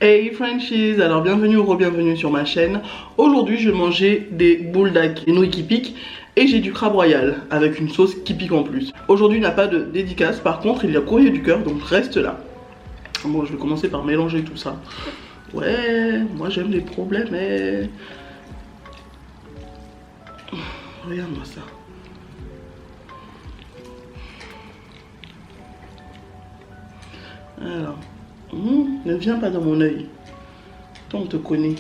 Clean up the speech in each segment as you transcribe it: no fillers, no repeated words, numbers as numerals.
Hey Frenchies, alors bienvenue ou re-bienvenue sur ma chaîne. Aujourd'hui je vais manger des bouledak, des nouilles qui piquent, et j'ai du crabe royal avec une sauce qui pique en plus. Aujourd'hui il n'y a pas de dédicace, par contre il y a courrier du cœur, donc reste là. Bon, je vais commencer par mélanger tout ça. Ouais, moi j'aime les problèmes, mais... Regarde-moi ça. Alors... ne viens pas dans mon œil. Toi on te connaît.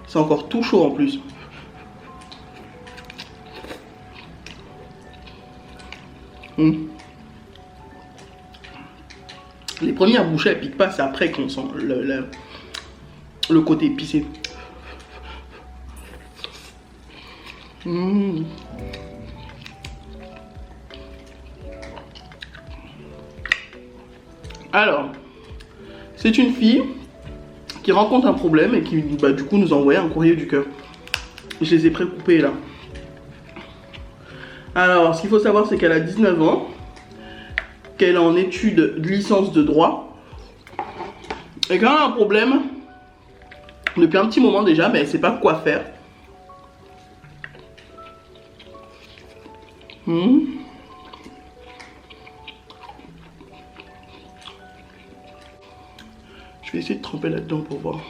C'est encore tout chaud en plus. Les premières bouchées elles piquent pas, c'est après qu'on sent le côté épicé. Alors, c'est une fille qui rencontre un problème et qui du coup nous a envoyé un courrier du cœur. Je les ai précoupés là. Alors, ce qu'il faut savoir, c'est qu'elle a 19 ans, qu'elle est en études de licence de droit, et qu'elle a un problème depuis un petit moment déjà, mais elle ne sait pas quoi faire. Je vais essayer de tremper là-dedans pour voir.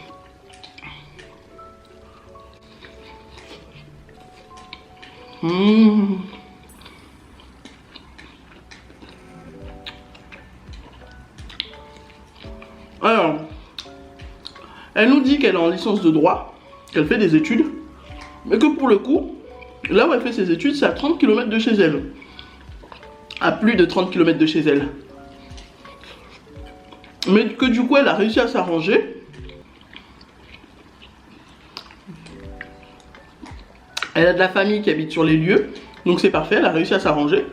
Alors, elle nous dit qu'elle est en licence de droit, qu'elle fait des études, mais que pour le coup, là où elle fait ses études, c'est à 30 km de chez elle. À plus de 30 km de chez elle. Mais que du coup, elle a réussi à s'arranger. Elle a de la famille qui habite sur les lieux, donc c'est parfait, elle a réussi à s'arranger.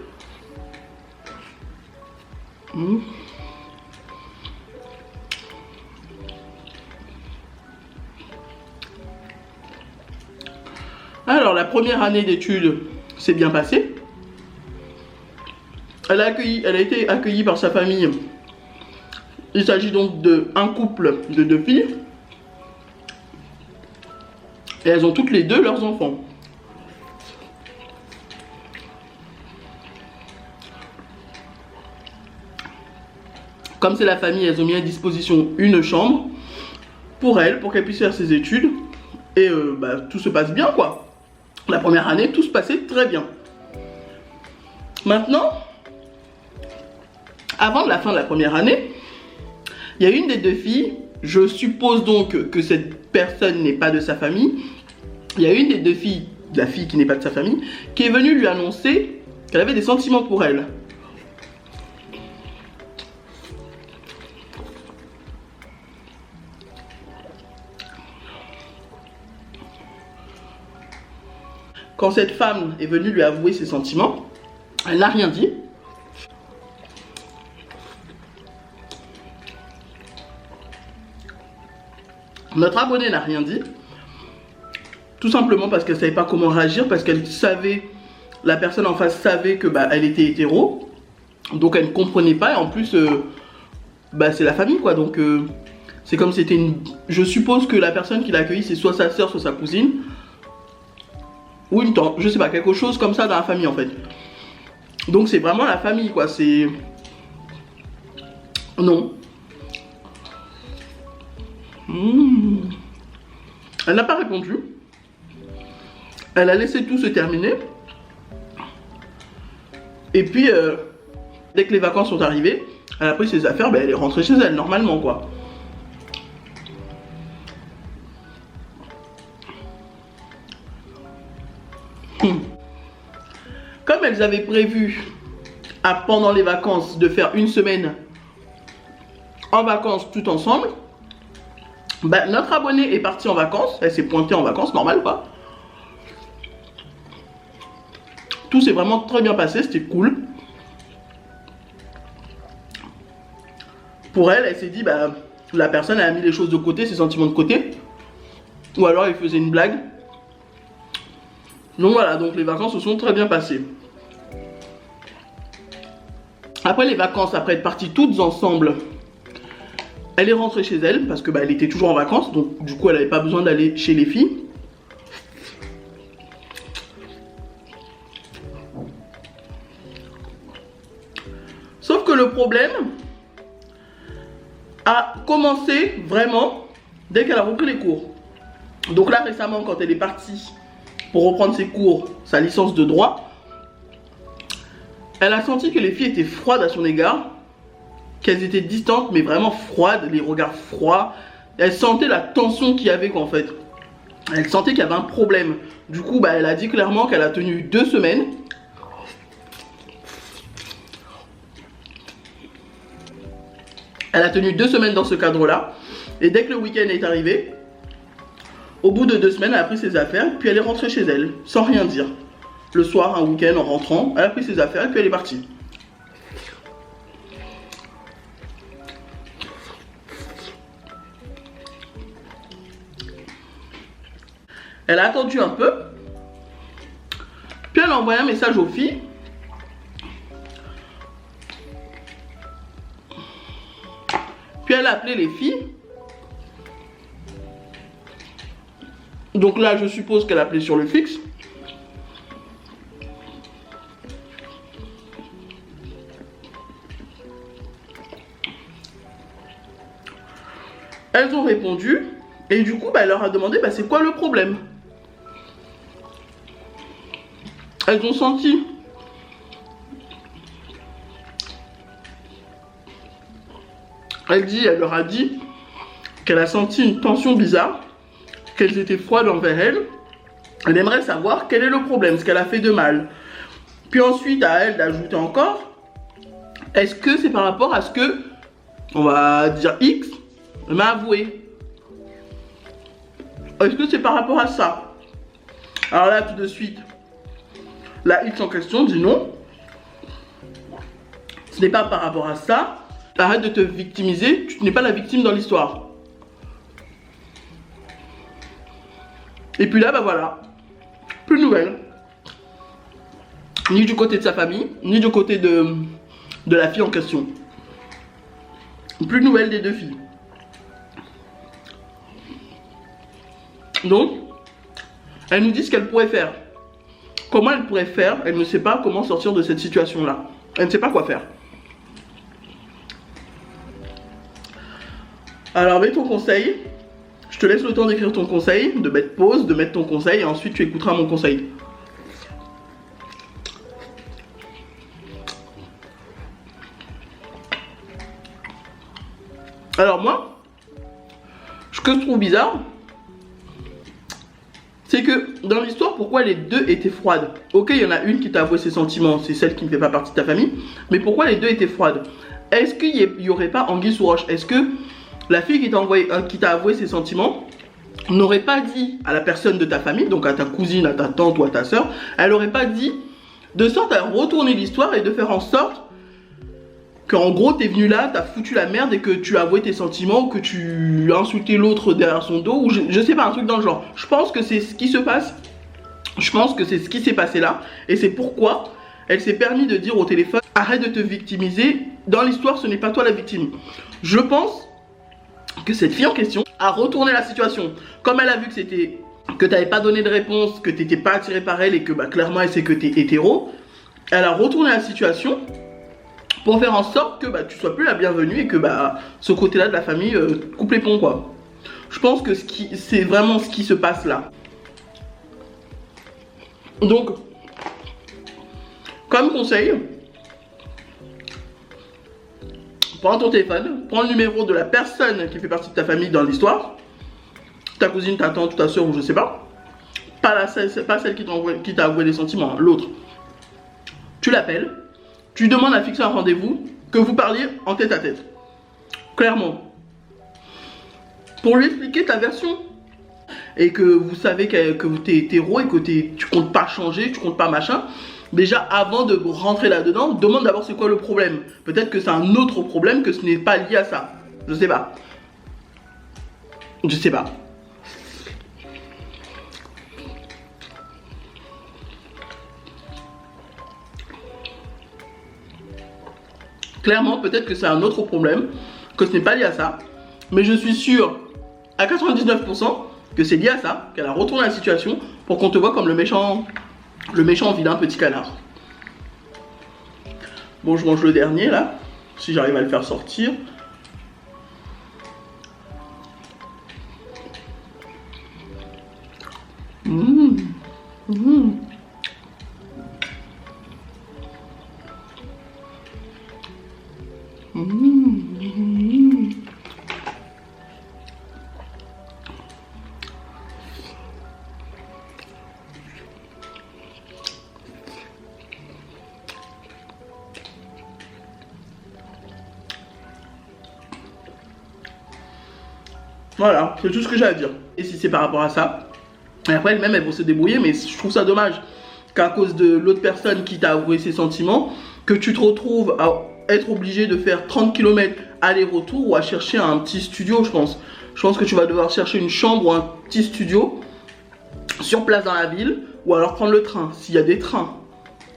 Alors, la première année d'études s'est bien passée. Elle a été accueillie par sa famille. Il s'agit donc d'un couple de 2 filles. Et elles ont toutes les 2 leurs enfants. Comme c'est la famille, elles ont mis à disposition une chambre pour elle, pour qu'elle puisse faire ses études. Et tout se passe bien quoi. La première année, tout se passait très bien. Maintenant, avant la fin de la première année, il y a une des 2 filles, je suppose donc que cette personne n'est pas de sa famille. Il y a une des 2 filles, la fille qui n'est pas de sa famille, qui est venue lui annoncer qu'elle avait des sentiments pour elle. Quand cette femme est venue lui avouer ses sentiments, elle n'a rien dit. Notre abonnée n'a rien dit. Tout simplement parce qu'elle ne savait pas comment réagir, parce qu'elle savait, la personne en face savait que elle était hétéro. Donc elle ne comprenait pas, et en plus, c'est la famille quoi. Donc c'est comme si c'était une... Je suppose que la personne qui l'a accueillie, c'est soit sa soeur, soit sa cousine. Ou une tante, je sais pas, quelque chose comme ça dans la famille en fait. Donc c'est vraiment la famille quoi, c'est... Non. Elle n'a pas répondu. Elle a laissé tout se terminer. Et puis, dès que les vacances sont arrivées, elle a pris ses affaires, elle est rentrée chez elle normalement quoi. Comme elles avaient prévu pendant les vacances de faire une semaine en vacances tout ensemble, notre abonnée est partie en vacances, elle s'est pointée en vacances, normal quoi. Tout s'est vraiment très bien passé, c'était cool. Pour elle, elle s'est dit, la personne a mis les choses de côté, ses sentiments de côté. Ou alors il faisait une blague. Donc voilà, donc les vacances se sont très bien passées. Après les vacances, après être parties toutes ensemble, Elle est rentrée chez elle parce que bah, elle était toujours en vacances, donc du coup elle n'avait pas besoin d'aller chez les filles. Sauf que le problème a commencé vraiment dès qu'elle a repris les cours. Donc là récemment, quand elle est partie pour reprendre ses cours, sa licence de droit, elle a senti que les filles étaient froides à son égard, qu'elles étaient distantes mais vraiment froides, les regards froids. Elle sentait la tension qu'il y avait quoi, en fait. Elle sentait qu'il y avait un problème. Du coup bah, elle a dit clairement qu'elle a tenu 2 semaines. Elle a tenu 2 semaines dans ce cadre-là. Et dès que le week-end est arrivé, au bout de 2 semaines, elle a pris ses affaires, puis elle est rentrée chez elle, sans rien dire. Le soir, un week-end, en rentrant, elle a pris ses affaires, et puis elle est partie. Elle a attendu un peu, puis elle a envoyé un message aux filles. Puis elle a appelé les filles. Donc là, je suppose qu'elle a appelé sur le fixe. Elles ont répondu. Et du coup, bah, elle leur a demandé bah, c'est quoi le problème. Elles ont senti elle leur a dit qu'elle a senti une tension bizarre, qu'elles étaient froides envers elle. Elle aimerait savoir quel est le problème, ce qu'elle a fait de mal. Puis ensuite, à elle d'ajouter encore, est-ce que c'est par rapport à ce que, on va dire X, m'a avoué? Est-ce que c'est par rapport à ça? Alors là, tout de suite, la X en question dit non. Ce n'est pas par rapport à ça. Arrête de te victimiser, tu n'es pas la victime dans l'histoire. Et puis là, bah voilà, plus de nouvelles. Ni du côté de sa famille, ni du côté de la fille en question. Plus de nouvelles des 2 filles. Donc, elle nous dit ce qu'elle pourrait faire. Comment elle pourrait faire? Elle ne sait pas comment sortir de cette situation-là. Elle ne sait pas quoi faire. Alors, mets ton conseil. Je te laisse le temps d'écrire ton conseil, de mettre pause, de mettre ton conseil, et ensuite tu écouteras mon conseil. Alors moi, ce que je trouve bizarre, c'est que dans l'histoire, pourquoi les 2 étaient froides? Ok, il y en a une qui t'a avoué ses sentiments, c'est celle qui ne fait pas partie de ta famille, mais pourquoi les 2 étaient froides? Est-ce qu'il n'y aurait pas anguille sous roche? Est-ce que la fille qui t'a avoué ses sentiments n'aurait pas dit à la personne de ta famille, donc à ta cousine, à ta tante ou à ta soeur, elle n'aurait pas dit de sorte à retourner l'histoire et de faire en sorte qu'en gros t'es venu là, t'as foutu la merde et que tu as avoué tes sentiments, ou que tu as insulté l'autre derrière son dos, ou je sais pas, un truc dans le genre. Je pense que c'est ce qui se passe. Je pense que c'est ce qui s'est passé là, et c'est pourquoi elle s'est permis de dire au téléphone arrête de te victimiser, dans l'histoire ce n'est pas toi la victime. Je pense que cette fille en question a retourné la situation. Comme elle a vu que c'était que tu n'avais pas donné de réponse, que tu n'étais pas attiré par elle et que bah, clairement elle sait que tu es hétéro, elle a retourné la situation pour faire en sorte que bah, tu sois plus la bienvenue et que bah, ce côté-là de la famille coupe les ponts quoi. Je pense que c'est vraiment ce qui se passe là. Donc, comme conseil, prends ton téléphone, prends le numéro de la personne qui fait partie de ta famille dans l'histoire, ta cousine, ta tante, ta soeur ou je sais pas, pas celle qui t'a avoué des sentiments, l'autre. Tu l'appelles, tu demandes à fixer un rendez-vous, que vous parliez en tête à tête, clairement, pour lui expliquer ta version. Et que vous savez que tu es hétéro et que tu comptes pas changer, tu comptes pas machin. Déjà, avant de rentrer là-dedans, demande d'abord c'est quoi le problème. Peut-être que c'est un autre problème, que ce n'est pas lié à ça. Je sais pas. Je sais pas. Clairement, peut-être que c'est un autre problème, que ce n'est pas lié à ça. Mais je suis sûr à 99% que c'est lié à ça, qu'elle a retourné la situation pour qu'on te voit comme le méchant vilain petit canard. Bon, je mange le dernier là, si j'arrive à le faire sortir. Voilà, c'est tout ce que j'ai à dire. Et si c'est par rapport à ça, et après elle-même elle va se débrouiller, mais je trouve ça dommage qu'à cause de l'autre personne qui t'a avoué ses sentiments, que tu te retrouves à être obligé de faire 30 km aller-retour ou à chercher un petit studio, je pense. Je pense que tu vas devoir chercher une chambre ou un petit studio sur place dans la ville, ou alors prendre le train, s'il y a des trains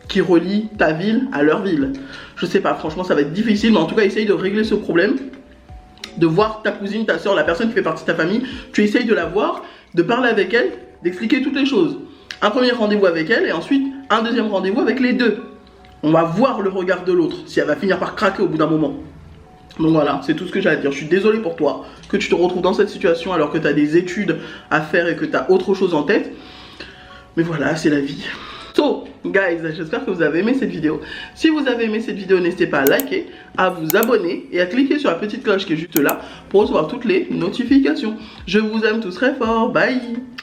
qui relient ta ville à leur ville. Je sais pas, franchement ça va être difficile, mais en tout cas essaye de régler ce problème. De voir ta cousine, ta soeur, la personne qui fait partie de ta famille, tu essayes de la voir, de parler avec elle, d'expliquer toutes les choses. Un premier rendez-vous avec elle et ensuite un deuxième rendez-vous avec les deux. On va voir le regard de l'autre, si elle va finir par craquer au bout d'un moment. Donc voilà, c'est tout ce que j'ai à dire. Je suis désolé pour toi que tu te retrouves dans cette situation alors que tu as des études à faire et que tu as autre chose en tête. Mais voilà, c'est la vie. So, guys, j'espère que vous avez aimé cette vidéo. Si vous avez aimé cette vidéo, n'hésitez pas à liker, à vous abonner et à cliquer sur la petite cloche qui est juste là pour recevoir toutes les notifications. Je vous aime tous très fort. Bye!